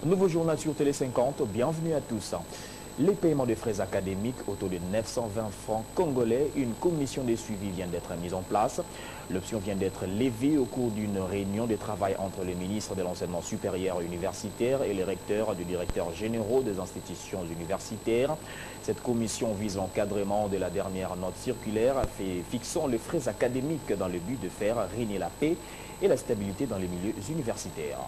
Nouveau journal sur Télé 50, bienvenue à tous. Les paiements des frais académiques au taux de 920 francs congolais, une commission de suivi vient d'être mise en place. L'option vient d'être levée au cours d'une réunion de travail entre le ministre de l'Enseignement supérieur et universitaire et les recteurs et directeurs généraux des institutions universitaires. Cette commission vise l'encadrement de la dernière note circulaire fixant les frais académiques dans le but de faire régner la paix et la stabilité dans les milieux universitaires.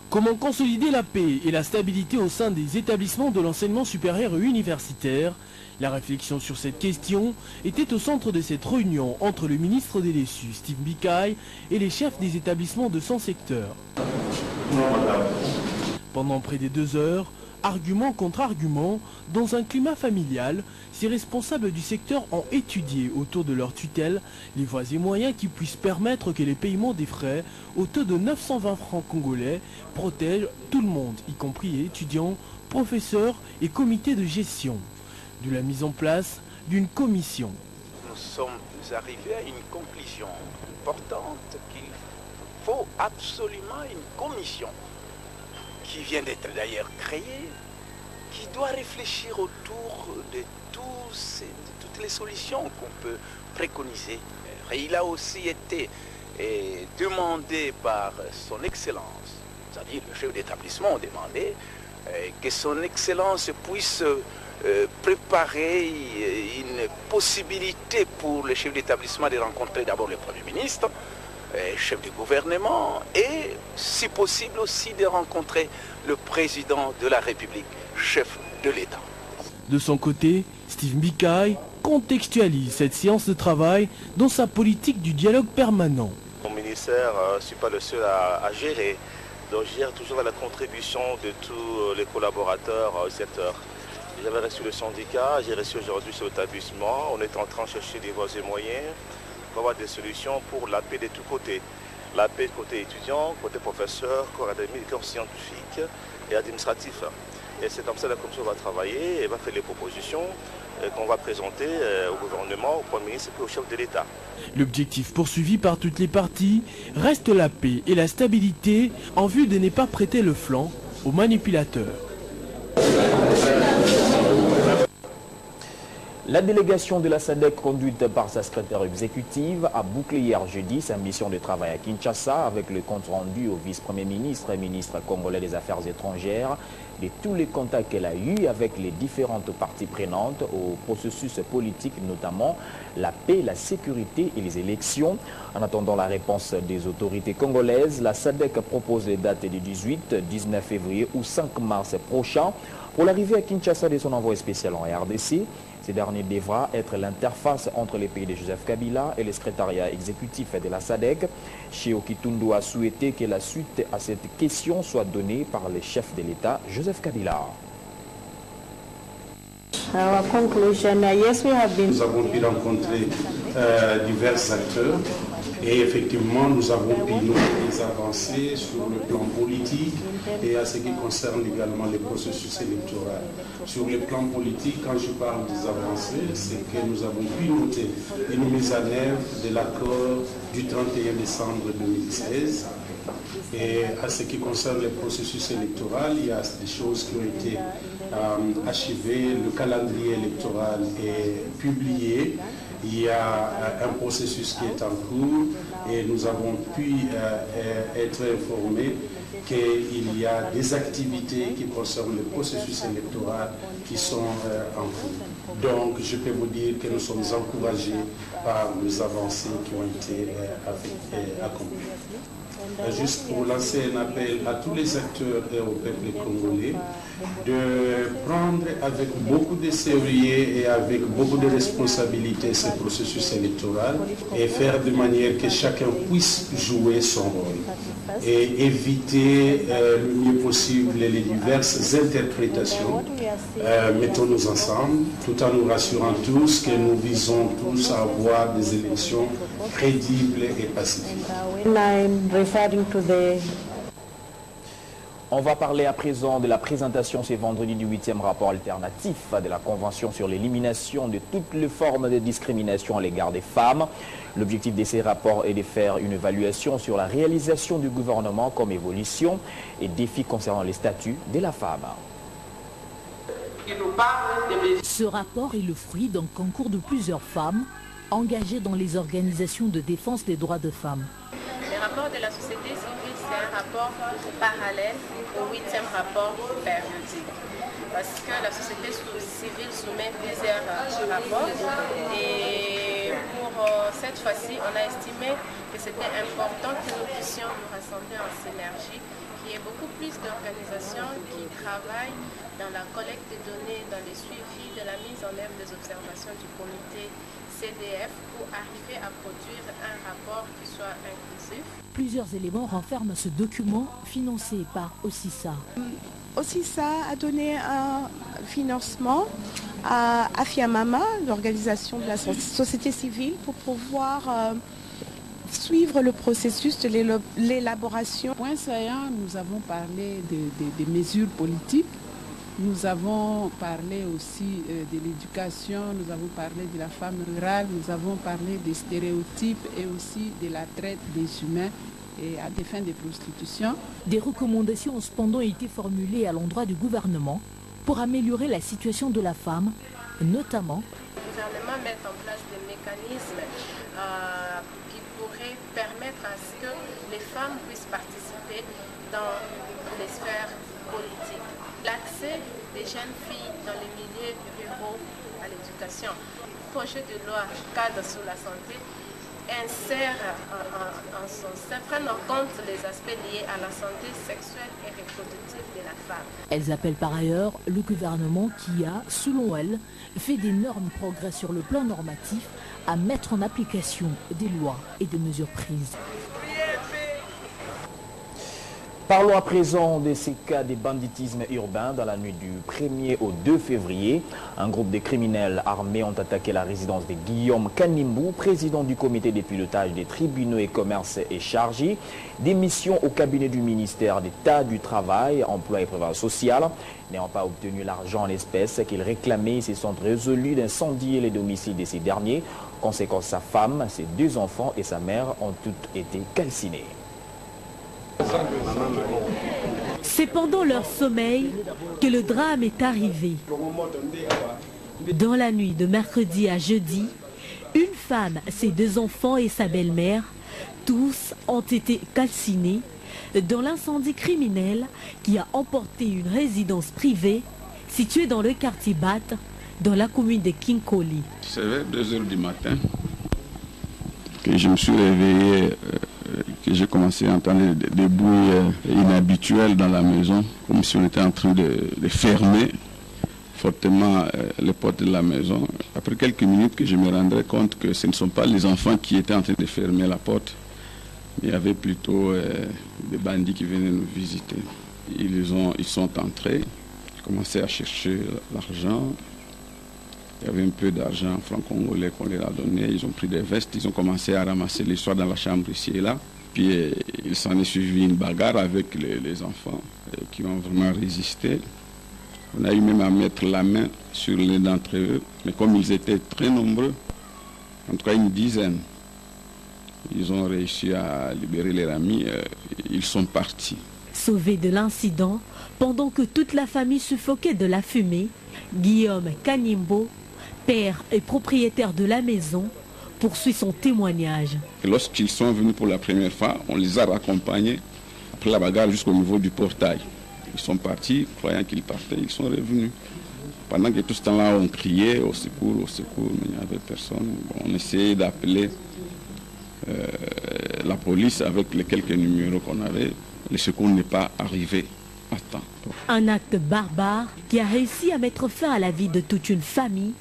Comment consolider la paix et la stabilité au sein des établissements de l'enseignement supérieur et universitaire? La réflexion sur cette question était au centre de cette réunion entre le ministre des LSU, Steve Mbikaï, et les chefs des établissements de son secteur. Pendant près de 2 heures, argument contre argument, dans un climat familial, ces responsables du secteur ont étudié autour de leur tutelle les voies et moyens qui puissent permettre que les paiements des frais au taux de 920 francs congolais protègent tout le monde, y compris étudiants, professeurs et comités de gestion. De la mise en place d'une commission. Nous sommes arrivés à une conclusion importante qu'il faut absolument une commission qui vient d'être d'ailleurs créée, qui doit réfléchir autour de toutes les solutions qu'on peut préconiser. Et il a aussi été demandé par son Excellence, c'est-à-dire le chef d'établissement demandé, que son Excellence puisse préparer une possibilité pour le chef d'établissement de rencontrer d'abord le Premier ministre, chef du gouvernement, et si possible aussi de rencontrer le président de la République, chef de l'État. De son côté, Steve Mbikaï contextualise cette séance de travail dans sa politique du dialogue permanent. Mon ministère, je ne suis pas le seul à gérer, donc je gère toujours la contribution de tous les collaborateurs au secteur. J'avais reçu le syndicat, j'ai reçu aujourd'hui sur l'établissement, on est en train de chercher des voies et moyens pour avoir des solutions pour la paix de tous côtés. La paix côté étudiant, côté professeur, corps académique, corps scientifique et administratif. Et c'est comme ça que la commission va travailler et va faire les propositions qu'on va présenter au gouvernement, au Premier ministre et au chef de l'État. L'objectif poursuivi par toutes les parties reste la paix et la stabilité en vue de ne pas prêter le flanc aux manipulateurs. La délégation de la SADC conduite par sa secrétaire exécutive a bouclé hier jeudi sa mission de travail à Kinshasa avec le compte rendu au vice-premier ministre et ministre congolais des Affaires étrangères de tous les contacts qu'elle a eus avec les différentes parties prenantes au processus politique, notamment la paix, la sécurité et les élections. En attendant la réponse des autorités congolaises, la SADC propose les dates du 18, 19 février ou 5 mars prochain pour l'arrivée à Kinshasa de son envoyé spécial en RDC. Ce dernier devra être l'interface entre les pays de Joseph Kabila et le secrétariat exécutif de la SADC. Cheo Kitundu a souhaité que la suite à cette question soit donnée par le chef de l'État, Joseph Kabila. Nous avons pu rencontrer divers acteurs et effectivement nous avons pu noter des avancées sur le plan politique et à ce qui concerne également les processus électoraux. Sur le plan politique, quand je parle des avancées, c'est que nous avons pu noter une mise en œuvre de l'accord du 31 décembre 2016. Et à ce qui concerne le processus électoral, il y a des choses qui ont été achevées. Le calendrier électoral est publié. Il y a un processus qui est en cours et nous avons pu être informés qu'il y a des activités qui concernent le processus électoral qui sont en cours. Donc je peux vous dire que nous sommes encouragés par les avancées qui ont été accomplies. Juste pour lancer un appel à tous les acteurs et au peuple congolais de prendre avec beaucoup de sérieux et avec beaucoup de responsabilité ce processus électoral et faire de manière que chacun puisse jouer son rôle et éviter le mieux possible les diverses interprétations. Mettons-nous ensemble tout en nous rassurant tous que nous visons tous à avoir des élections crédibles et pacifiques. On va parler à présent de la présentation ce vendredi du 8e rapport alternatif de la Convention sur l'élimination de toutes les formes de discrimination à l'égard des femmes. L'objectif de ces rapports est de faire une évaluation sur la réalisation du gouvernement comme évolution et défis concernant les statuts de la femme. Ce rapport est le fruit d'un concours de plusieurs femmes engagées dans les organisations de défense des droits de femmes. Le rapport de la société civile, c'est un rapport parallèle au 8e rapport périodique. Parce que la société civile soumet plusieurs rapports et pour cette fois-ci, on a estimé que c'était important que nous puissions nous rassembler en synergie, qu'il y ait beaucoup plus d'organisations qui travaillent dans la collecte de données, dans le suivi de la mise en œuvre des observations du comité CDF pour arriver à produire un rapport qui soit inclusif. Plusieurs éléments renferment ce document financé par OSISA. OSISA a donné un financement à Afiamama, l'organisation de la société civile, pour pouvoir suivre le processus de l'élaboration. Point saillant, nous avons parlé des mesures politiques. Nous avons parlé aussi de l'éducation, nous avons parlé de la femme rurale, nous avons parlé des stéréotypes et aussi de la traite des humains et à des fins de prostitution. Des recommandations ont cependant été formulées à l'endroit du gouvernement pour améliorer la situation de la femme, notamment. Le gouvernement met en place des mécanismes qui pourraient permettre à ce que les femmes puissent participer dans les sphères politiques. L'accès des jeunes filles dans les milieux ruraux à l'éducation. Le projet de loi cadre sur la santé insère en son sein, prenne en compte les aspects liés à la santé sexuelle et reproductive de la femme. Elles appellent par ailleurs le gouvernement qui a, selon elles, fait d'énormes progrès sur le plan normatif à mettre en application des lois et des mesures prises. Parlons à présent de ces cas de banditisme urbain dans la nuit du 1er au 2 février. Un groupe de criminels armés ont attaqué la résidence de Guillaume Kanimbu, président du comité de pilotage des tribunaux et commerces et chargé des missions au cabinet du ministère d'État du Travail, Emploi et Prévoyance sociale. N'ayant pas obtenu l'argent en espèces qu'ils réclamaient, ils se sont résolus d'incendier les domiciles de ces derniers. Conséquence, sa femme, ses 2 enfants et sa mère ont toutes été calcinés. C'est pendant leur sommeil que le drame est arrivé. Dans la nuit de mercredi à jeudi, une femme, ses 2 enfants et sa belle-mère, tous ont été calcinés dans l'incendie criminel qui a emporté une résidence privée située dans le quartier Bat, dans la commune de Kinkoli. C'est vers 2 h du matin que je me suis réveillé, que j'ai commencé à entendre des bruits inhabituels dans la maison, comme si on était en train de fermer fortement les portes de la maison. Après quelques minutes que je me rendrai compte que ce ne sont pas les enfants qui étaient en train de fermer la porte, il y avait plutôt des bandits qui venaient nous visiter. Ils sont entrés, commencé à chercher l'argent. Il y avait un peu d'argent franc congolais qu'on leur a donné. Ils ont pris des vestes, ils ont commencé à ramasser les soirs dans la chambre ici et là. Puis il s'en est suivi une bagarre avec les enfants qui ont vraiment résisté. On a eu même à mettre la main sur l'un d'entre eux. Mais comme ils étaient très nombreux, en tout cas une dizaine, ils ont réussi à libérer leurs amis. Ils sont partis. Sauvé de l'incident, pendant que toute la famille suffoquait de la fumée, Guillaume Kanimbo, père et propriétaire de la maison, poursuit son témoignage. Lorsqu'ils sont venus pour la première fois, on les a raccompagnés après la bagarre jusqu'au niveau du portail. Ils sont partis, croyant qu'ils partaient, ils sont revenus. Pendant que tout ce temps-là, on criait au secours, mais il n'y avait personne. On essayait d'appeler la police avec les quelques numéros qu'on avait. Le secours n'est pas arrivé à temps. Un acte barbare qui a réussi à mettre fin à la vie de toute une famille.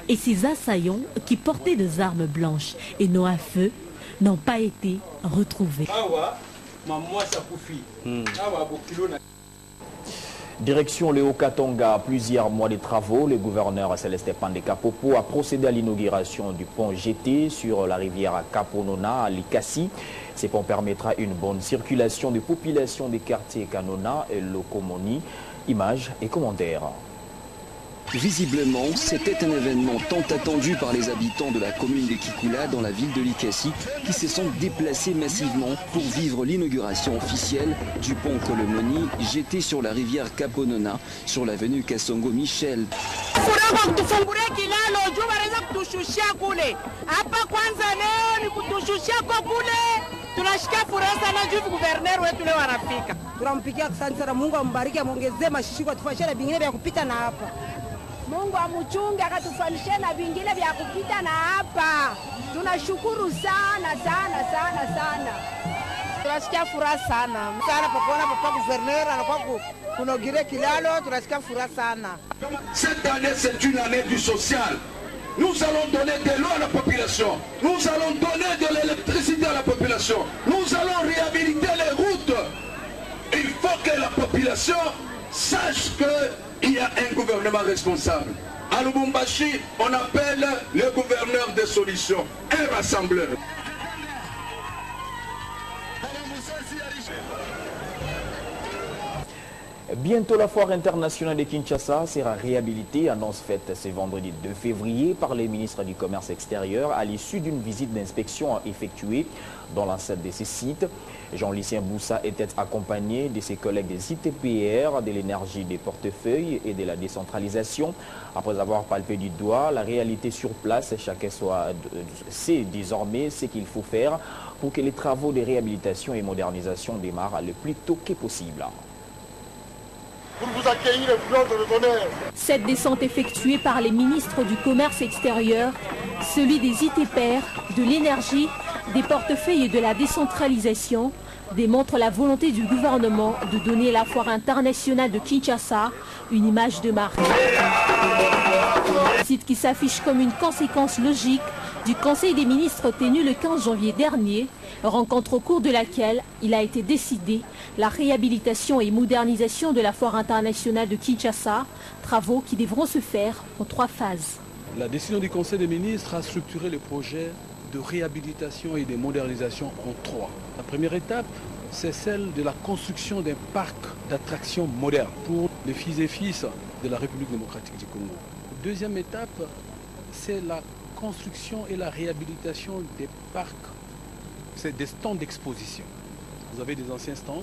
Et ces assaillants qui portaient des armes blanches et non à feu n'ont pas été retrouvés. Direction le Haut-Katanga, plusieurs mois de travaux, le gouverneur Célestin Pandeka-Popo a procédé à l'inauguration du pont GT sur la rivière Kaponona à Likasi. Ces ponts permettra une bonne circulation des populations des quartiers Kanona et Lokomoni. Images et commentaires. Visiblement, c'était un événement tant attendu par les habitants de la commune de Kikula dans la ville de Likasi qui se sont déplacés massivement pour vivre l'inauguration officielle du pont Kolomoni jeté sur la rivière Kaponona sur l'avenue Kasongo Michel. Tunashika furaha sana juu guverner wetu leo anafika. Tunampigia asante sana, Mungu ambariki, amuongezee mashishiko atufanyie na vingine vya kupita na hapa. Mungu amuchunge akatufanyie na vingine vya kupita na hapa. Tunashukuru sana sana sana sana. Tunasikia furaha sana. Sana pakuona papa guverner anakuwa kunogire kilalo, tunasikia furaha sana. Cette année c'est une année du social. Nous allons donner de l'eau à la population. Nous allons donner de l'électricité à la population. Nous allons réhabiliter les routes. Il faut que la population sache qu'il y a un gouvernement responsable. À Lubumbashi, on appelle le gouverneur des solutions, un rassembleur. Bientôt, la foire internationale de Kinshasa sera réhabilitée, annonce faite ce vendredi 2 février par les ministres du Commerce extérieur à l'issue d'une visite d'inspection effectuée dans l'enceinte de ces sites. Jean-Lucien Boussa était accompagné de ses collègues des ITPR, de l'énergie des portefeuilles et de la décentralisation. Après avoir palpé du doigt la réalité sur place, chacun sait désormais ce qu'il faut faire pour que les travaux de réhabilitation et modernisation démarrent le plus tôt que possible. Pour vous accueillir et vous rendre l'honneur. Cette descente effectuée par les ministres du Commerce extérieur, celui des ITPR, de l'énergie, des portefeuilles et de la décentralisation, démontre la volonté du gouvernement de donner à la foire internationale de Kinshasa une image de marque. Site qui s'affiche comme une conséquence logique du Conseil des ministres tenu le 15 janvier dernier, rencontre au cours de laquelle il a été décidé la réhabilitation et modernisation de la foire internationale de Kinshasa, travaux qui devront se faire en 3 phases. La décision du Conseil des ministres a structuré le projet de réhabilitation et de modernisation en 3. La première étape, c'est celle de la construction d'un parc d'attractions modernes pour les filles et fils de la République démocratique du Congo. Deuxième étape, c'est la construction et la réhabilitation des parcs, c'est des stands d'exposition. Vous avez des anciens stands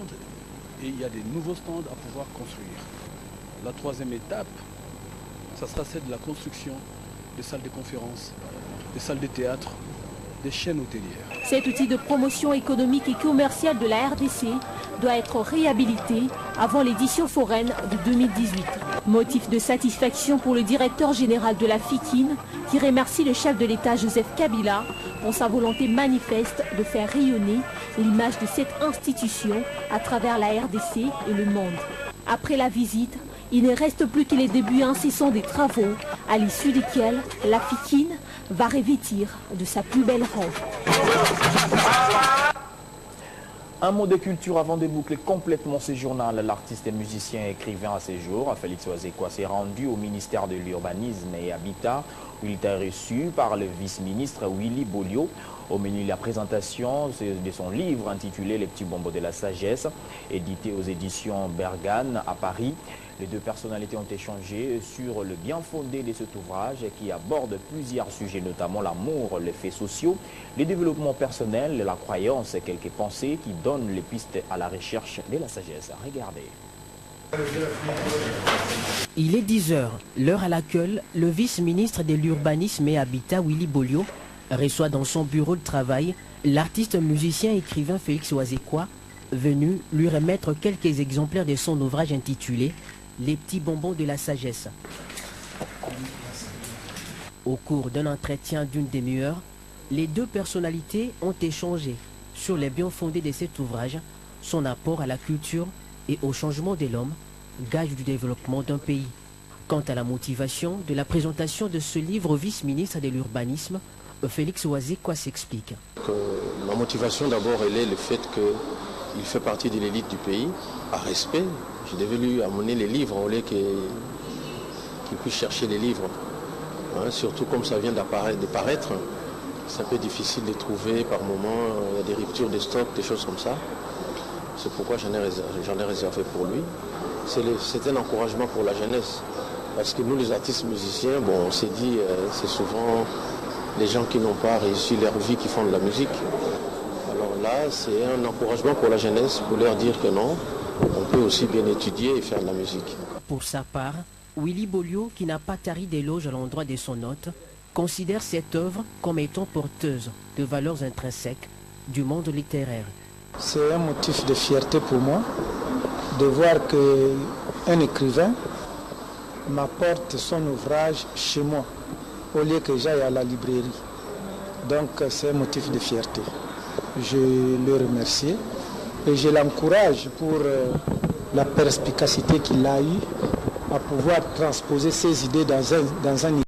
et il y a des nouveaux stands à pouvoir construire. La troisième étape, ça sera celle de la construction des salles de conférences, des salles de théâtre, des chaînes hôtelières. Cet outil de promotion économique et commerciale de la RDC doit être réhabilité avant l'édition foraine de 2018. Motif de satisfaction pour le directeur général de la FIKIN qui remercie le chef de l'État Joseph Kabila pour sa volonté manifeste de faire rayonner l'image de cette institution à travers la RDC et le monde. Après la visite, il ne reste plus que les débuts incessants des travaux, à l'issue desquels la FIKIN va revêtir de sa plus belle robe. Un mot de culture avant de boucler complètement ce journal. L'artiste, musicien et écrivain à ce jour, Félix Wazekwa, s'est rendu au ministère de l'Urbanisme et Habitat où il était reçu par le vice-ministre Willy Bolio. Au menu, la présentation de son livre intitulé Les petits bonbons de la sagesse, édité aux éditions Bergane à Paris. Les deux personnalités ont échangé sur le bien fondé de cet ouvrage qui aborde plusieurs sujets, notamment l'amour, les faits sociaux, le développement personnel, la croyance et quelques pensées qui donnent les pistes à la recherche de la sagesse. Regardez. Il est 10h, l'heure à laquelle le vice-ministre de l'Urbanisme et Habitat, Willy Bolio, reçoit dans son bureau de travail l'artiste, musicien et écrivain Félix Wazekwa, venu lui remettre quelques exemplaires de son ouvrage intitulé « Les petits bonbons de la sagesse ». Au cours d'un entretien d'une demi-heure, les deux personnalités ont échangé sur les bien fondés de cet ouvrage, son apport à la culture et au changement de l'homme, gage du développement d'un pays. Quant à la motivation de la présentation de ce livre au vice-ministre de l'Urbanisme, Félix Wazekwa s'explique. La motivation d'abord, elle est le fait qu'il fait partie de l'élite du pays, par respect. Je devais lui amener les livres, on voulait qu'il puisse chercher les livres. Hein, surtout comme ça vient de paraître, c'est un peu difficile de les trouver par moment, il y a des ruptures de stock, des choses comme ça. C'est pourquoi j'en ai réservé pour lui. C'est un encouragement pour la jeunesse. Parce que nous, les artistes musiciens, bon, on s'est dit, c'est souvent les gens qui n'ont pas réussi leur vie qui font de la musique. Alors là, c'est un encouragement pour la jeunesse, pour leur dire que non, on peut aussi bien étudier et faire de la musique. Pour sa part, Willy Bolio, qui n'a pas tari d'éloges à l'endroit de son hôte, considère cette œuvre comme étant porteuse de valeurs intrinsèques du monde littéraire. C'est un motif de fierté pour moi de voir qu'un écrivain m'apporte son ouvrage chez moi au lieu que j'aille à la librairie. Donc c'est un motif de fierté. Je le remercie et je l'encourage pour la perspicacité qu'il a eue à pouvoir transposer ses idées dans un